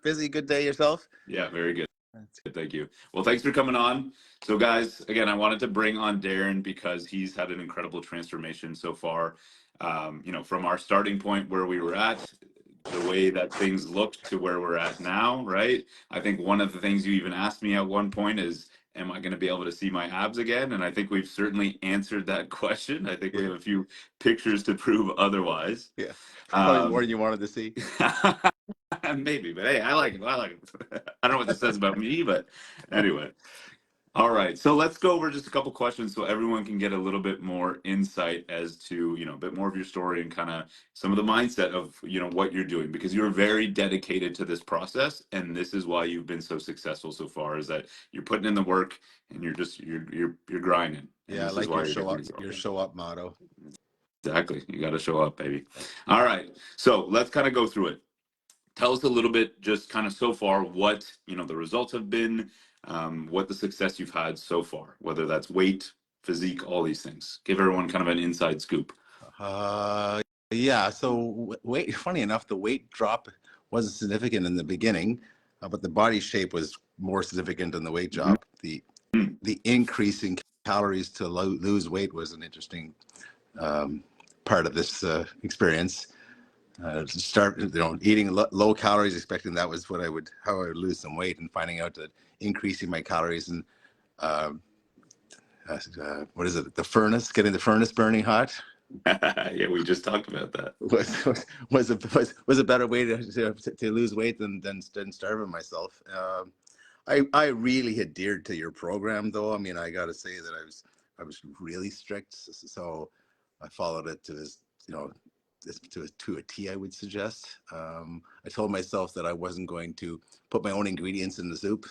Busy, good day yourself? Yeah, very good. Thank you. Well, thanks for coming on. So, guys, again, I wanted to bring on Darren because he's had an incredible transformation so far. From our starting point where we were at, the way that things looked to where we're at now, right? I think one of the things you even asked me at one point is, am I going to be able to see my abs again? And I think we've certainly answered that question. I think we have a few pictures to prove otherwise. Yeah, probably more Um, than you wanted to see. Maybe, but hey, I like it. I like it. I don't know what this says about me, but anyway. All right, so let's go over just a couple questions so everyone can get a little bit more insight as to, a bit more of your story and kind of some of the mindset of, what you're doing, because you're very dedicated to this process, and this is why you've been so successful so far, is that you're putting in the work and you're grinding. And Yeah, I this is like why your you're show up, getting your results. show up motto. Exactly. You got to show up, baby. All right. So let's kind of go through it. Tell us a little bit, just kind of so far, what the results have been, what the success you've had so far, whether that's weight, physique, all these things. Give everyone kind of an inside scoop. Yeah, so weight, funny enough, the weight drop wasn't significant in the beginning, but the body shape was more significant than the weight drop. The increase in calories to lose weight was an interesting part of this experience. Start eating low calories, expecting that was how I would lose some weight, and finding out that increasing my calories and what is it, getting the furnace burning hot. Yeah, we just talked about that. Was a better way to lose weight than starving myself. I really adhered to your program, though. I mean, I got to say that I was really strict, so I followed it to this, to a T, I would suggest. I told myself that I wasn't going to put my own ingredients in the soup,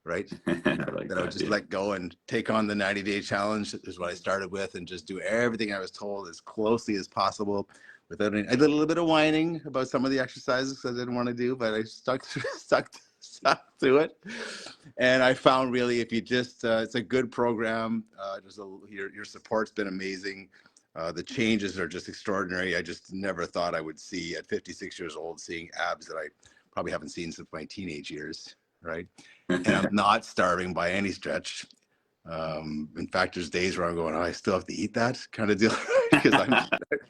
right? Like that I would just let go and take on the 90-day challenge is what I started with, and just do everything I was told as closely as possible. Without any, I did a little bit of whining about some of the exercises I didn't want to do, but I stuck to it. And I found, really, if you just, it's a good program. Your support's been amazing. The changes are just extraordinary. I just never thought I would see at 56 years old, seeing abs that I probably haven't seen since my teenage years, right? And I'm not starving by any stretch. In fact, there's days where I'm going, oh, I still have to eat that kind of deal, because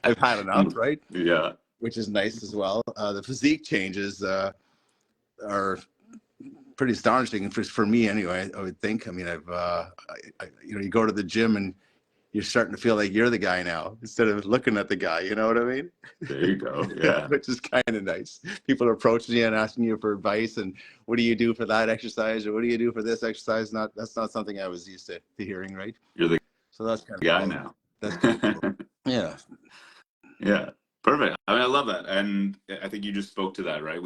I've had enough, right? Yeah. Which is nice as well. The physique changes are pretty astonishing for me, anyway. I would think. I mean, you go to the gym and you're starting to feel like you're the guy now instead of looking at the guy. You know what I mean? There you go. Yeah. Which is kind of nice. People are approaching you and asking you for advice, and what do you do for that exercise, or what do you do for this exercise? That's not something I was used to hearing, right? You're the So that's kind of guy cool. now. That's kind of cool. Yeah. Yeah. Perfect. I mean, I love that. And I think you just spoke to that, right?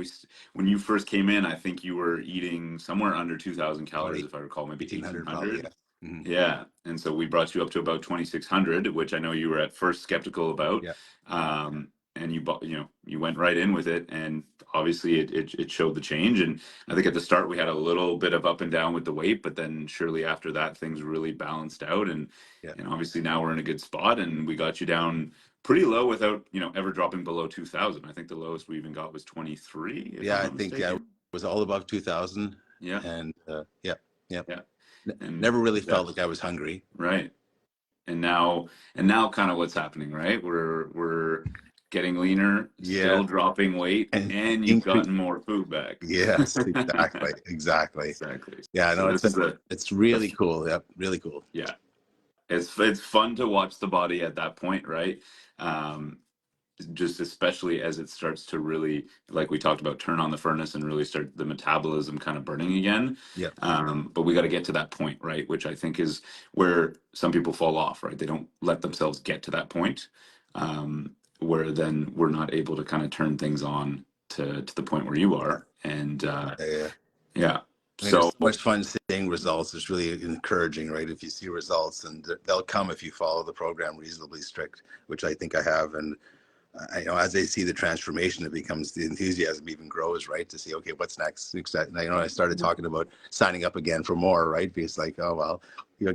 When you first came in, I think you were eating somewhere under 2,000 calories, if I recall, maybe 1,800. Probably, yeah. Mm-hmm. Yeah. And so we brought you up to about 2,600, which I know you were at first skeptical about. Yeah. And you went right in with it, and obviously it showed the change. And I think at the start we had a little bit of up and down with the weight, but then surely after that things really balanced out. And obviously now we're in a good spot, and we got you down pretty low without ever dropping below 2,000. I think the lowest we even got was 23. Yeah, I think it was all above 2,000. Yeah. And yeah. And never really felt like I was hungry. Right. And now kind of what's happening, right? We're getting leaner, still dropping weight, and you've gotten more food back. Yes, exactly. Exactly. Yeah, no, it's really cool. Yep, really cool. Yeah. It's fun to watch the body at that point, right? Just especially as it starts to really, like we talked about, turn on the furnace and really start the metabolism kind of burning again. Yeah. But we got to get to that point, right? Which I think is where some people fall off, right? They don't let themselves get to that point, where then we're not able to kind of turn things on to the point where you are. And yeah. I mean, so it's much fun seeing results. It's really encouraging, right? If you see results, and they'll come if you follow the program reasonably strict, which I think I have. And I know as they see the transformation, it becomes, the enthusiasm even grows, right? To see, okay, what's next? I started talking about signing up again for more, right? Because like, oh, well,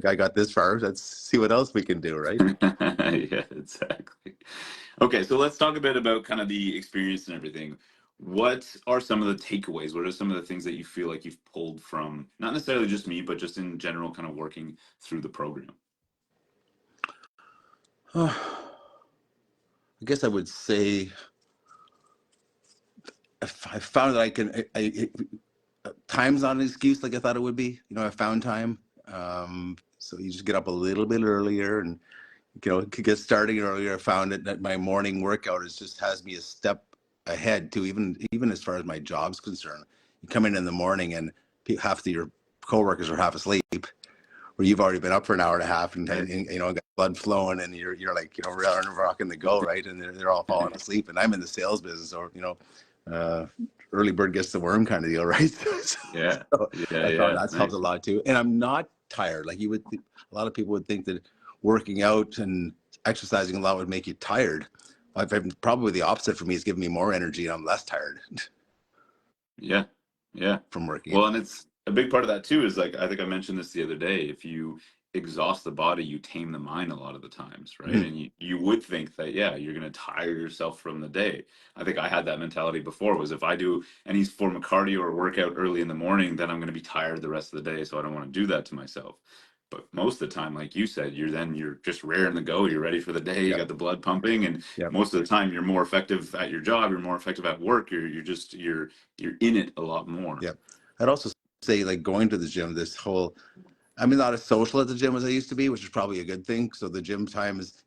I got this far. Let's see what else we can do, right? Yeah, exactly. Okay, so let's talk a bit about kind of the experience and everything. what are some of the takeaways? What are some of the things that you feel like you've pulled from, not necessarily just me, but just in general, kind of working through the program? I guess I would say I found that I can. Time's not an excuse like I thought it would be. You know, I found time. So you just get up a little bit earlier and could get starting earlier. I found it that my morning workout just has me a step ahead too. Even as far as my job's concerned, you come in the morning and half of your coworkers are half asleep, where you've already been up for an hour and a half and got blood flowing and you're like rocking the go, right, and they're all falling asleep. And I'm in the sales business, or early bird gets the worm kind of deal, right? Yeah, So yeah, I found yeah. that's Nice. helped a lot too. And I'm not tired like you would think. A lot of people would think that working out and exercising a lot would make you tired. Probably the opposite for me. It's giving me more energy and I'm less tired Yeah, yeah. from working. Well, and it's a big part of that too is like I think I mentioned this the other day. If you exhaust the body, you tame the mind a lot of the times, right? Mhm. And you would think that yeah, you're gonna tire yourself from the day. I think I had that mentality before was if I do any form of cardio or workout early in the morning, then I'm gonna be tired the rest of the day. So I don't want to do that to myself. But most of the time, like you said, you're just raring to go. You're ready for the day. You Yep. got the blood pumping, and Yep. most of the time, you're more effective at your job. You're more effective at work. You're in it a lot more. Yep. I'd also say like going to the gym, I'm not as social at the gym as I used to be, which is probably a good thing. So the gym time is,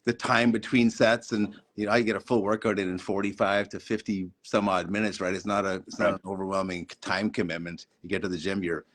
the time between sets, and I get a full workout in 45 to 50 some odd minutes, right? It's not Right. an overwhelming time commitment. You get to the gym, you're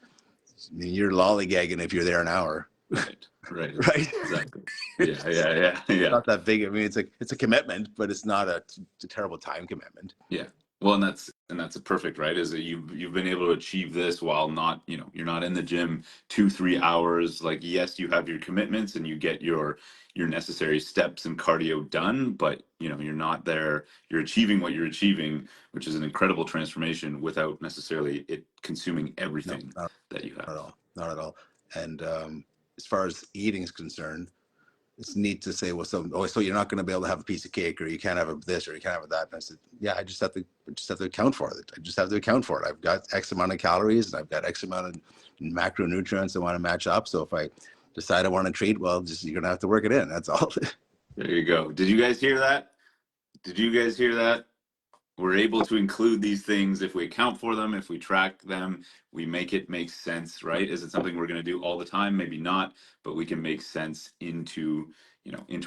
lollygagging if you're there an hour. Right. Right. Right. Exactly. Yeah. Not that big. I mean, it's a commitment, but it's not a terrible time commitment. Yeah. Well, and that's a perfect, right? Is that you've been able to achieve this while not, you're not in the gym 2-3 hours. Like, yes, you have your commitments and you get your necessary steps and cardio done, but you're not there. You're achieving what you're achieving, which is an incredible transformation without necessarily it consuming No, everything that you not have. at all. Not at all. And as far as eating is concerned, it's neat to say, well, so you're not going to be able to have a piece of cake, or you can't have this, or you can't have that. And I said, yeah, I just have to account for it. I just have to account for it. I've got X amount of calories and I've got X amount of macronutrients I want to match up. So if I decide I want to treat, well, you're going to have to work it in. That's all. There you go. Did you guys hear that? Did you guys hear that? We're able to include these things if we account for them, if we track them, we make it make sense, right? Is it something we're going to do all the time? Maybe not, but we can make sense into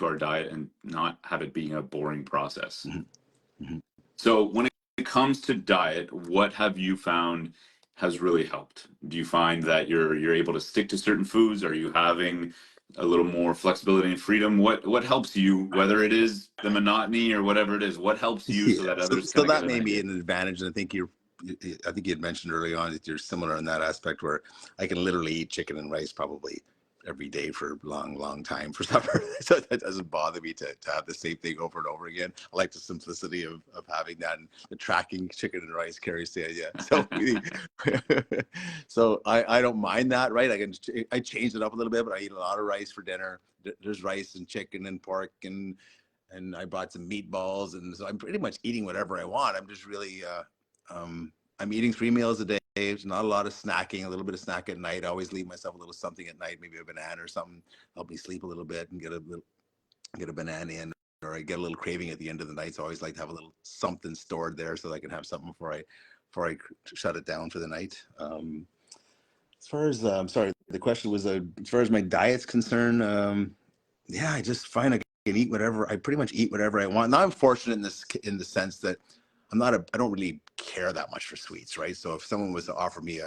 our diet and not have it being a boring process. Mm-hmm. So when it comes to diet, what have you found has really helped? Do you find that you're able to stick to certain foods? Are you having a little more flexibility and freedom? What helps you, whether it is the monotony or whatever it is, what helps you so Yeah. that others So kind of get that an may be idea? an advantage. And I think you had mentioned early on that you're similar in that aspect, where I can literally eat chicken and rice probably every day for a long time for supper. So that doesn't bother me to have the same thing over and over again. I like the simplicity of having that, and the tracking chicken and rice carries the idea. So so I don't mind that, right? I change it up a little bit, but I eat a lot of rice for dinner. There's rice and chicken and pork, and I bought some meatballs, and so I'm pretty much eating whatever I want. I'm just really I'm eating 3 meals a day. There's not a lot of snacking, a little bit of snack at night. I always leave myself a little something at night, maybe a banana or something, help me sleep a little bit, and get a banana in, or I get a little craving at the end of the night. So I always like to have a little something stored there so that I can have something before I shut it down for the night. As far as I'm sorry, the question was as far as my diet's concerned. Yeah, I just find I can eat whatever. I pretty much eat whatever I want. Now I'm fortunate in the sense that I don't really care that much for sweets, right? So if someone was to offer me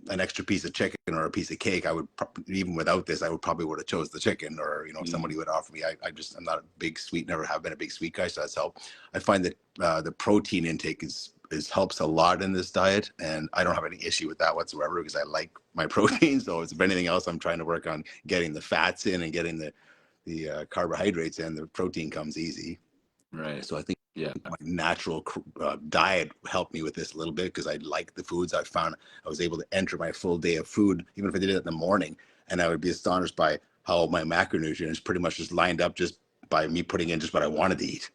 an extra piece of chicken or a piece of cake, I would even without this, I would have chose the chicken. Or if somebody would offer me, I'm not a big sweet, never have been a big sweet guy, so that's helped. I find that the protein intake is helps a lot in this diet, and I don't have any issue with that whatsoever because I like my protein. So if anything else, I'm trying to work on getting the fats in and getting the carbohydrates in. The protein comes easy. Right. So I think Yeah. my natural diet helped me with this a little bit because I like the foods. I found I was able to enter my full day of food, even if I did it in the morning, and I would be astonished by how my macronutrients pretty much just lined up just by me putting in just what I wanted to eat.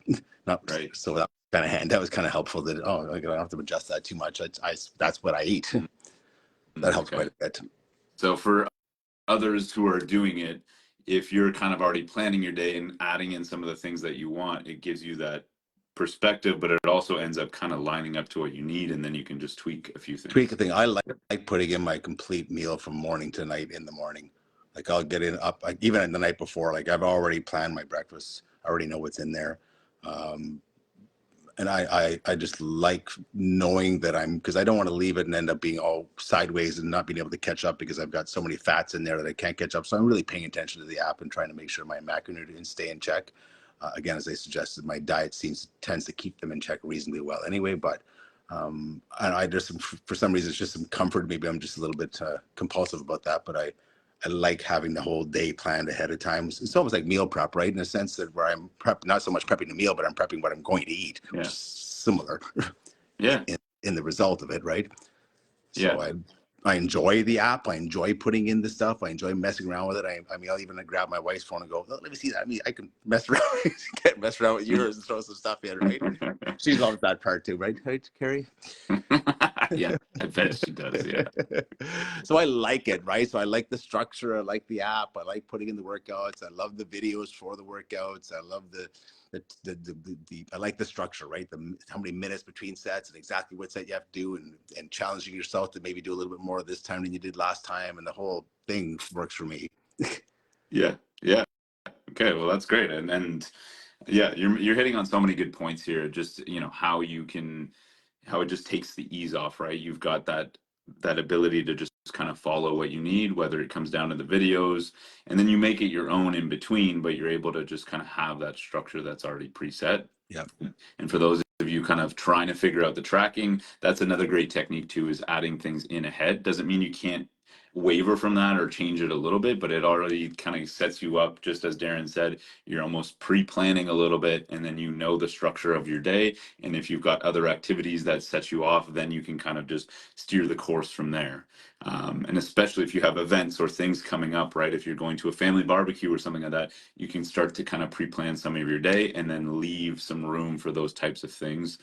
Not Right. so that kind of hand. That was kind of helpful. That I don't have to adjust that too much. That's what I eat. That helps quite a bit. So for others who are doing it, if you're kind of already planning your day and adding in some of the things that you want, it gives you that perspective, but it also ends up kind of lining up to what you need, and then you can just tweak a few things. Tweak a thing. I like putting in my complete meal from morning to night in the morning. Like I'll get in up, like even the night before, like I've already planned my breakfast. I already know what's in there. And I just like knowing that because I don't want to leave it and end up being all sideways and not being able to catch up because I've got so many fats in there that I can't catch up. So I'm really paying attention to the app and trying to make sure my macronutrients stay in check. Again, as I suggested, my diet tends to keep them in check reasonably well anyway, but and I just, for some reason, it's just some comfort. Maybe I'm just a little bit compulsive about that, but I like having the whole day planned ahead of time. It's almost like meal prep, right? In a sense that where I'm not so much prepping the meal, but I'm prepping what I'm going to eat, which is similar in the result of it, right? So I enjoy the app. I enjoy putting in the stuff. I enjoy messing around with it. I mean, I'll even grab my wife's phone and go, oh, let me see that. I mean, I can mess around, mess around with yours and throw some stuff in, right? She loves that part too, right, Carrie? Yeah, I bet she does. Yeah. So I like it, right? So I like the structure. I like the app. I like putting in the workouts. I love the videos for the workouts. I love I like the structure, right? How many minutes between sets and exactly what set you have to do, and challenging yourself to maybe do a little bit more this time than you did last time, and the whole thing works for me. Yeah. Okay, well that's great, and yeah, you're hitting on so many good points here. Just how it just takes the ease off, right? You've got that ability to just kind of follow what you need, whether it comes down to the videos, and then you make it your own in between, but you're able to just kind of have that structure that's already preset. Yeah. And for those of you kind of trying to figure out the tracking, that's another great technique too, is adding things in ahead. Doesn't mean you can't waver from that or change it a little bit, but it already kind of sets you up, just as Darren said. You're almost pre-planning a little bit, and then the structure of your day, and if you've got other activities that set you off, then you can kind of just steer the course from there. And especially if you have events or things coming up, right? If you're going to a family barbecue or something like that, you can start to kind of pre-plan some of your day and then leave some room for those types of things.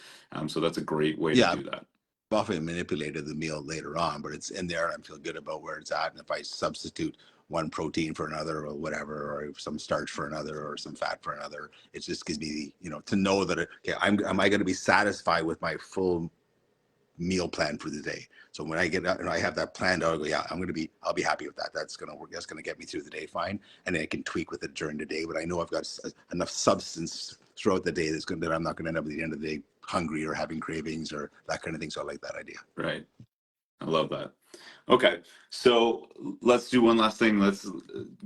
So that's a great way to do that. Often manipulated the meal later on, but it's in there and I feel good about where it's at. And if I substitute one protein for another or whatever, or some starch for another or some fat for another, it just gives me, to know that, am I going to be satisfied with my full meal plan for the day? So when I get out and I have that planned out, I go, I'll be happy with that. That's going to work. That's going to get me through the day fine. And then I can tweak with it during the day, but I know I've got enough substance throughout the day that I'm not going to end up at the end of the day hungry or having cravings or that kind of thing. So I like that idea. Right. I love that. Okay. So let's do one last thing. Let's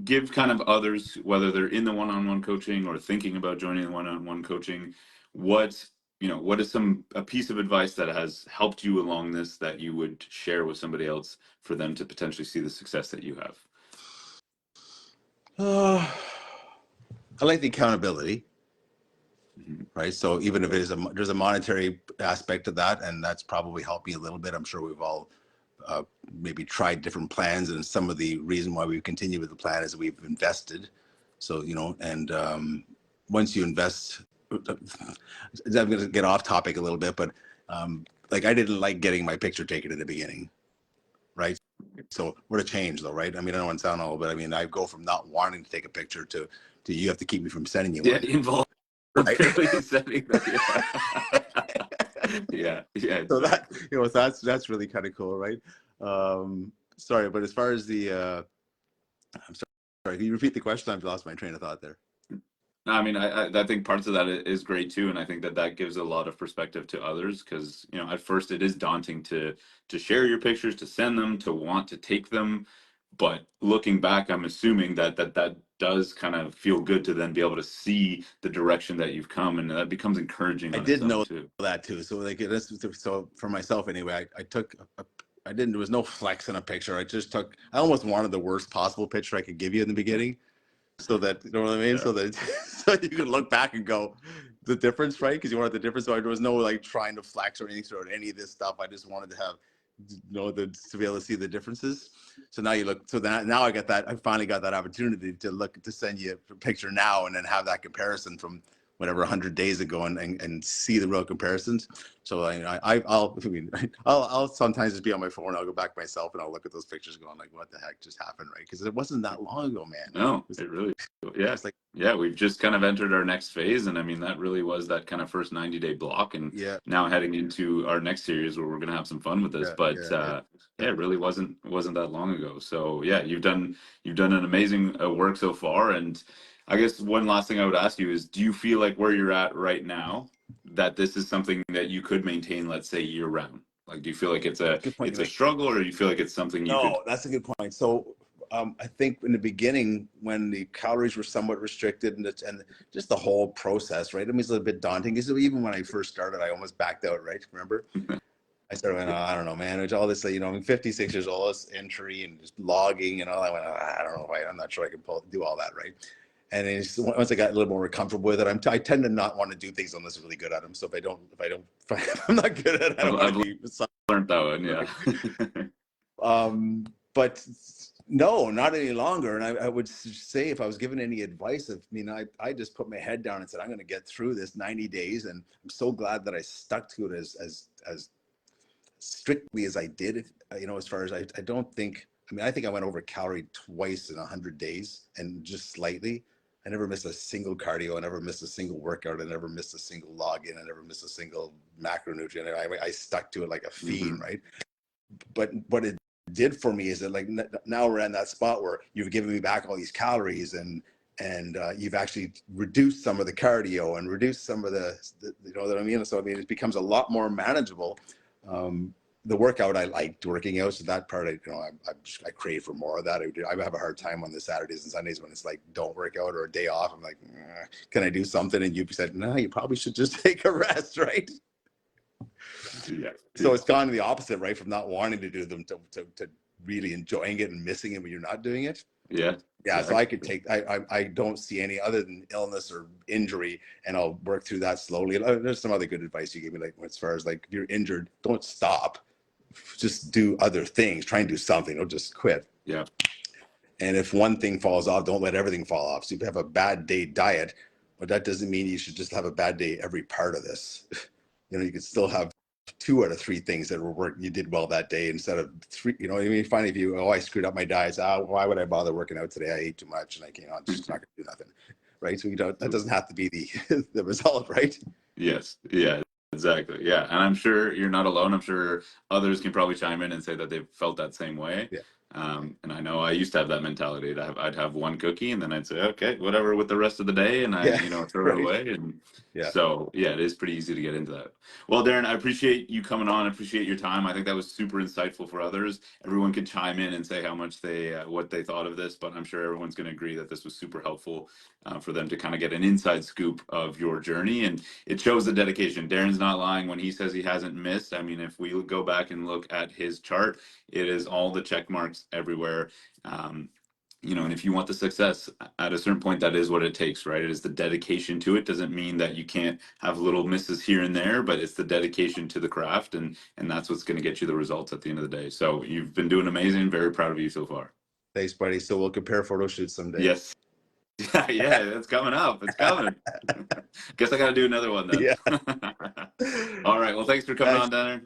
give kind of others, whether they're in the one-on-one coaching or thinking about joining the one-on-one coaching, what is a piece of advice that has helped you along this that you would share with somebody else for them to potentially see the success that you have? I like the accountability. Right. So even if there's a monetary aspect to that, and that's probably helped me a little bit. I'm sure we've all maybe tried different plans, and some of the reason why we continue with the plan is we've invested. So, and once you invest, I'm going to get off topic a little bit, but like I didn't like getting my picture taken in the beginning. Right. So what a change though, right? I mean, I don't want to sound old, but I mean, I go from not wanting to take a picture to you have to keep me from sending you one. Involved. Right. Yeah. So that's really kind of cool, right? Sorry, but as far as the I'm sorry, can you repeat the question? I've lost my train of thought there. No, I mean, I think parts of that is great too, and I think that gives a lot of perspective to others, because at first it is daunting to share your pictures, to send them, to want to take them, but looking back, I'm assuming that does kind of feel good to then be able to see the direction that you've come, and that becomes encouraging. I did know that too. So like so for myself anyway, I took there was no flex in a picture. I almost wanted the worst possible picture I could give you in the beginning, so that, you know what I mean? Yeah. So you can look back and go, the difference, right? Because you wanted the difference. So there was no like trying to flex or anything throughout any of this stuff. I just wanted to have, to be able to see the differences. So now you look, so now I finally got that opportunity to send you a picture now and then have that comparison from whatever 100 days ago and see the real comparisons. So I'll sometimes just be on my phone. I'll go back myself and I'll look at those pictures, going like, "What the heck just happened?" Right? Because it wasn't that long ago, man. No, it really, yeah, It's like, yeah. We've just kind of entered our next phase, and I mean that really was that kind of first 90-day block, and yeah, now heading into our next series where we're gonna have some fun with this. yeah, But yeah, yeah, it really wasn't that long ago. So yeah, you've done an amazing work so far, and I guess one last thing I would ask you is, do you feel like where you're at right now, that this is something that you could maintain, let's say, year round? Like, do you feel like it's a good point you make. struggle, or do you feel like it's something you could? No, that's a good point. So I think in the beginning, when the calories were somewhat restricted and just the whole process, right? I mean, it's a little bit daunting. Because even when I first started, I almost backed out, right? Remember? I started going, oh, I don't know, man. It's all this, I'm 56 years old, this entry and just logging and all. I went, oh, I don't know, I'm not sure I can do all that, right? And then once I got a little more comfortable with it, I tend to not want to do things unless I'm really good at them. So if I'm not good at it, I don't want to be. Learned that one, yeah. But no, not any longer. And I would say, if I was given any advice, I just put my head down and said, I'm going to get through this 90 days. And I'm so glad that I stuck to it as strictly as I did. As far as I don't think, I think I went over calorie twice in 100 days, and just slightly. I never missed a single cardio. I never missed a single workout. I never missed a single login. I never missed a single macronutrient. I stuck to it like a fiend, right? But what it did for me is that, like, now we're in that spot where you've given me back all these calories, and you've actually reduced some of the cardio and reduced some of the you know what I mean? So it becomes a lot more manageable. The workout, I liked working out, so that part I crave for more of that. I have a hard time on the Saturdays and Sundays when it's like, don't work out, or a day off. I'm like, can I do something? And you said, no, you probably should just take a rest, right? Yeah. So it's gone to the opposite, right? From not wanting to do them to really enjoying it and missing it when you're not doing it. Yeah. Yeah. So I could take, I don't see any other than illness or injury, and I'll work through that slowly. There's some other good advice you gave me, like, as far as, like, if you're injured, don't stop. Just do other things. Try and do something. Don't just quit. Yeah. And if one thing falls off, don't let everything fall off. So if you have a bad day diet, but that doesn't mean you should just have a bad day every part of this. You could still have 2 out of 3 things that were working. You did well that day instead of 3. You find if I screwed up my diet. Why would I bother working out today? I ate too much and I'm just not going to do nothing. Right. So that doesn't have to be the result, right? Yes. Yeah. Exactly. Yeah. And I'm sure you're not alone. I'm sure others can probably chime in and say that they've felt that same way. Yeah. And I know I used to have that mentality. I'd have one cookie and then I'd say, okay, whatever with the rest of the day, and I, throw it away. And so, yeah, it is pretty easy to get into that. Well, Darren, I appreciate you coming on. I appreciate your time. I think that was super insightful for others. Everyone could chime in and say how much what they thought of this, but I'm sure everyone's going to agree that this was super helpful for them to kind of get an inside scoop of your journey. And it shows the dedication. Darren's not lying when he says he hasn't missed. If we go back and look at his chart, it is all the check marks everywhere. And if you want the success at a certain point, that is what it takes, right? It is the dedication to it. Doesn't mean that you can't have little misses here and there, but it's the dedication to the craft, and that's what's going to get you the results at the end of the day. So you've been doing amazing. Very proud of you so far. Thanks, buddy. So we'll compare photo shoots someday. Yes. Yeah, it's coming up. It's coming. Guess I got to do another one then. Yeah. All right. Well, thanks for coming on, Darren.